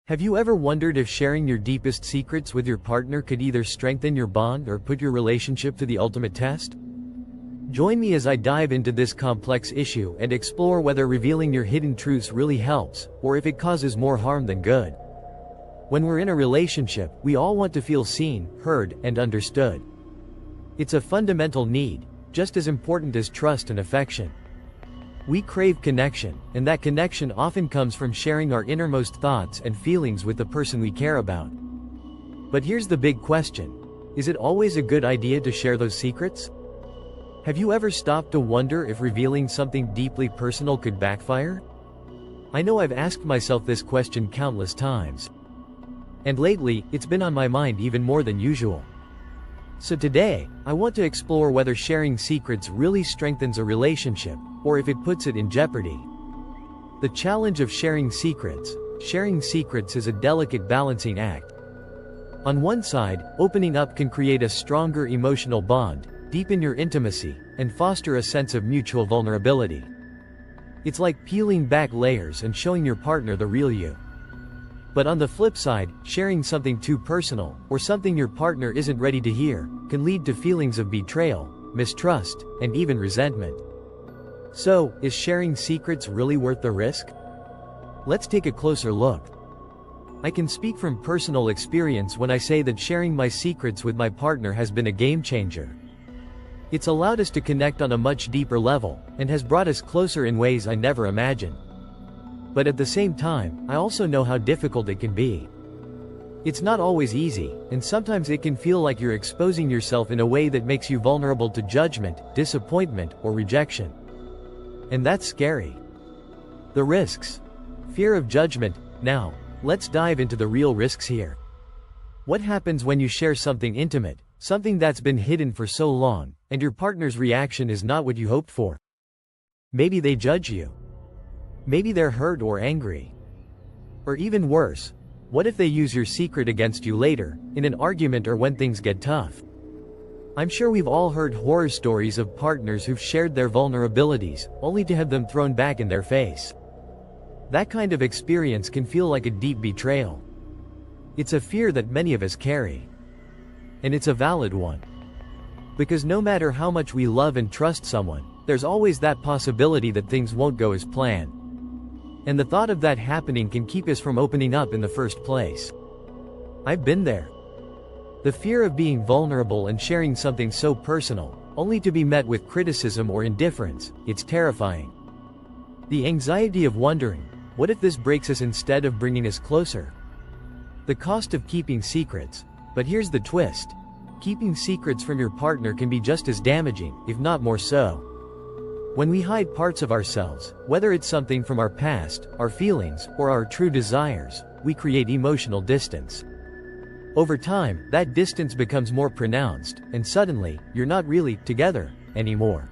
Have you ever wondered if sharing your deepest secrets with your partner could either strengthen your bond or put your relationship to the ultimate test? Join me as I dive into this complex issue and explore whether revealing your hidden truths really helps, or if it causes more harm than good. When we're in a relationship, we all want to feel seen, heard, and understood. It's a fundamental need, just as important as trust and affection. We crave connection, and that connection often comes from sharing our innermost thoughts and feelings with the person we care about. But here's the big question. Is it always a good idea to share those secrets? Have you ever stopped to wonder if revealing something deeply personal could backfire? I know I've asked myself this question countless times. And lately, it's been on my mind even more than usual. So today, I want to explore whether sharing secrets really strengthens a relationship, or if it puts it in jeopardy. The challenge of sharing secrets. Sharing secrets is a delicate balancing act. On one side, opening up can create a stronger emotional bond, deepen your intimacy, and foster a sense of mutual vulnerability. It's like peeling back layers and showing your partner the real you. But on the flip side, sharing something too personal, or something your partner isn't ready to hear, can lead to feelings of betrayal, mistrust, and even resentment. So, is sharing secrets really worth the risk? Let's take a closer look. I can speak from personal experience when I say that sharing my secrets with my partner has been a game changer. It's allowed us to connect on a much deeper level, and has brought us closer in ways I never imagined. But at the same time, I also know how difficult it can be. It's not always easy, and sometimes it can feel like you're exposing yourself in a way that makes you vulnerable to judgment, disappointment, or rejection. And that's scary. The risks. Fear of judgment. Now, let's dive into the real risks here. What happens when you share something intimate, something that's been hidden for so long, and your partner's reaction is not what you hoped for? Maybe they judge you. Maybe they're hurt or angry. Or even worse, what if they use your secret against you later, in an argument or when things get tough? I'm sure we've all heard horror stories of partners who've shared their vulnerabilities, only to have them thrown back in their face. That kind of experience can feel like a deep betrayal. It's a fear that many of us carry. And it's a valid one. Because no matter how much we love and trust someone, there's always that possibility that things won't go as planned. And the thought of that happening can keep us from opening up in the first place. I've been there. The fear of being vulnerable and sharing something so personal, only to be met with criticism or indifference, it's terrifying. The anxiety of wondering, what if this breaks us instead of bringing us closer? The cost of keeping secrets. But here's the twist. Keeping secrets from your partner can be just as damaging, if not more so. When we hide parts of ourselves, whether it's something from our past, our feelings, or our true desires, we create emotional distance. Over time, that distance becomes more pronounced, and suddenly, you're not really together anymore.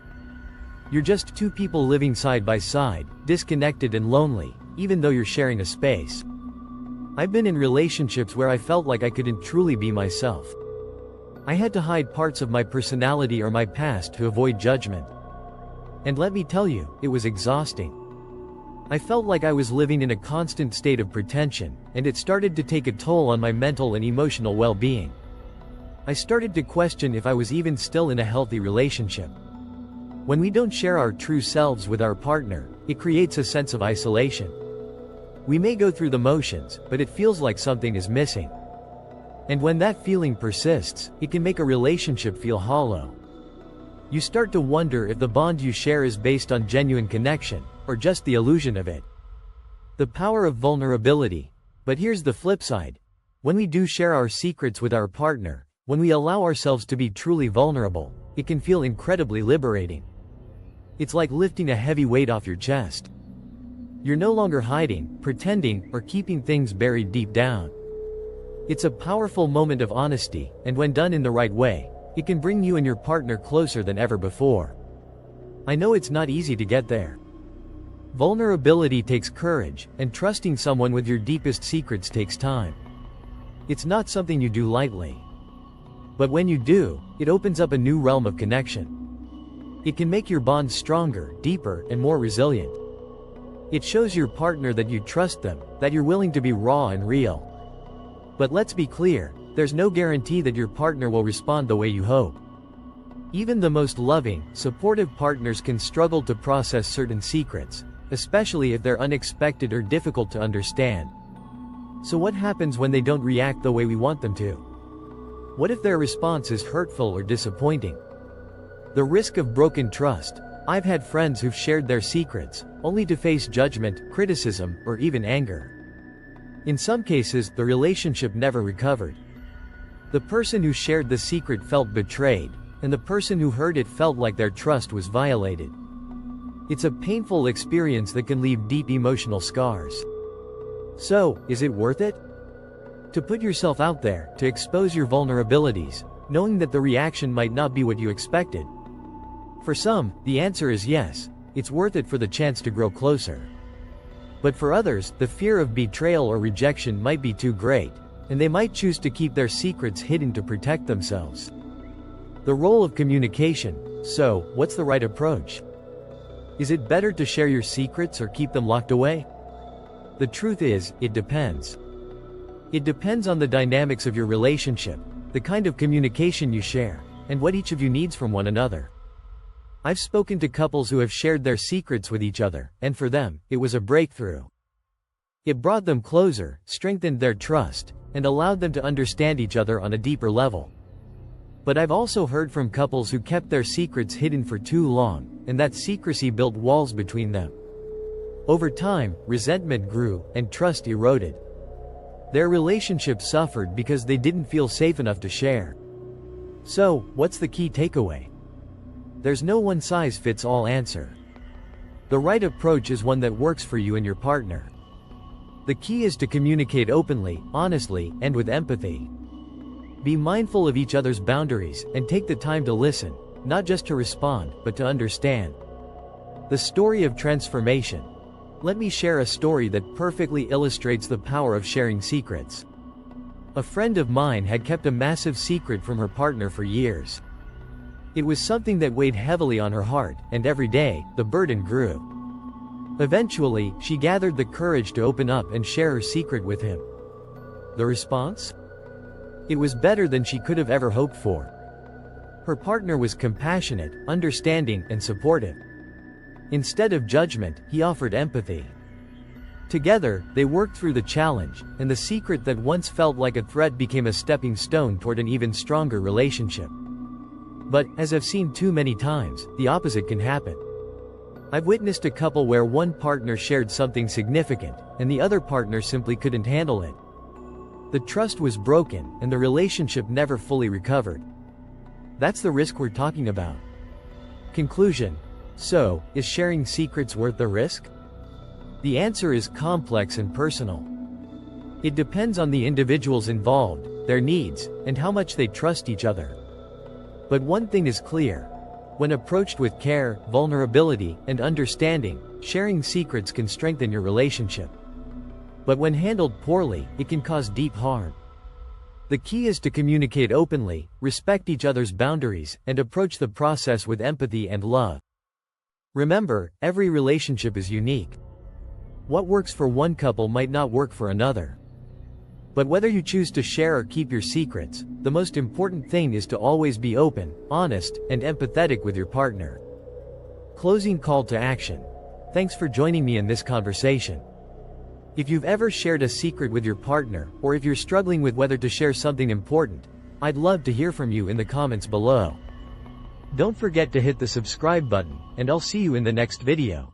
You're just two people living side by side, disconnected and lonely, even though you're sharing a space. I've been in relationships where I felt like I couldn't truly be myself. I had to hide parts of my personality or my past to avoid judgment. And let me tell you, it was exhausting. I felt like I was living in a constant state of pretension, and it started to take a toll on my mental and emotional well-being. I started to question if I was even still in a healthy relationship. When we don't share our true selves with our partner, it creates a sense of isolation. We may go through the motions, but it feels like something is missing. And when that feeling persists, it can make a relationship feel hollow. You start to wonder if the bond you share is based on genuine connection, or just the illusion of it. The power of vulnerability. But here's the flip side. When we do share our secrets with our partner, when we allow ourselves to be truly vulnerable, it can feel incredibly liberating. It's like lifting a heavy weight off your chest. You're no longer hiding, pretending, or keeping things buried deep down. It's a powerful moment of honesty, and when done in the right way, it can bring you and your partner closer than ever before. I know it's not easy to get there. Vulnerability takes courage, and trusting someone with your deepest secrets takes time. It's not something you do lightly. But when you do, it opens up a new realm of connection. It can make your bond stronger, deeper, and more resilient. It shows your partner that you trust them, that you're willing to be raw and real. But let's be clear, there's no guarantee that your partner will respond the way you hope. Even the most loving, supportive partners can struggle to process certain secrets, especially if they're unexpected or difficult to understand. So what happens when they don't react the way we want them to? What if their response is hurtful or disappointing? The risk of broken trust. I've had friends who've shared their secrets, only to face judgment, criticism, or even anger. In some cases, the relationship never recovered. The person who shared the secret felt betrayed, and the person who heard it felt like their trust was violated. It's a painful experience that can leave deep emotional scars. So, is it worth it? To put yourself out there, to expose your vulnerabilities, knowing that the reaction might not be what you expected? For some, the answer is yes, it's worth it for the chance to grow closer. But for others, the fear of betrayal or rejection might be too great, and they might choose to keep their secrets hidden to protect themselves. The role of communication. So, what's the right approach? Is it better to share your secrets or keep them locked away? The truth is, it depends. It depends on the dynamics of your relationship, the kind of communication you share, and what each of you needs from one another. I've spoken to couples who have shared their secrets with each other, and for them, it was a breakthrough. It brought them closer, strengthened their trust, and allowed them to understand each other on a deeper level. But I've also heard from couples who kept their secrets hidden for too long, and that secrecy built walls between them. Over time, resentment grew, and trust eroded. Their relationship suffered because they didn't feel safe enough to share. So, what's the key takeaway? There's no one-size-fits-all answer. The right approach is one that works for you and your partner. The key is to communicate openly, honestly, and with empathy. Be mindful of each other's boundaries, and take the time to listen, not just to respond, but to understand. The story of transformation. Let me share a story that perfectly illustrates the power of sharing secrets. A friend of mine had kept a massive secret from her partner for years. It was something that weighed heavily on her heart, and every day, the burden grew. Eventually, she gathered the courage to open up and share her secret with him. The response? It was better than she could have ever hoped for. Her partner was compassionate, understanding, and supportive. Instead of judgment, he offered empathy. Together, they worked through the challenge, and the secret that once felt like a threat became a stepping stone toward an even stronger relationship. But, as I've seen too many times, the opposite can happen. I've witnessed a couple where one partner shared something significant, and the other partner simply couldn't handle it. The trust was broken, and the relationship never fully recovered. That's the risk we're talking about. Conclusion. So, is sharing secrets worth the risk? The answer is complex and personal. It depends on the individuals involved, their needs, and how much they trust each other. But one thing is clear. When approached with care, vulnerability, and understanding, sharing secrets can strengthen your relationship. But when handled poorly, it can cause deep harm. The key is to communicate openly, respect each other's boundaries, and approach the process with empathy and love. Remember, every relationship is unique. What works for one couple might not work for another. But whether you choose to share or keep your secrets, the most important thing is to always be open, honest, and empathetic with your partner. Closing call to action. Thanks for joining me in this conversation. If you've ever shared a secret with your partner, or if you're struggling with whether to share something important, I'd love to hear from you in the comments below. Don't forget to hit the subscribe button, and I'll see you in the next video.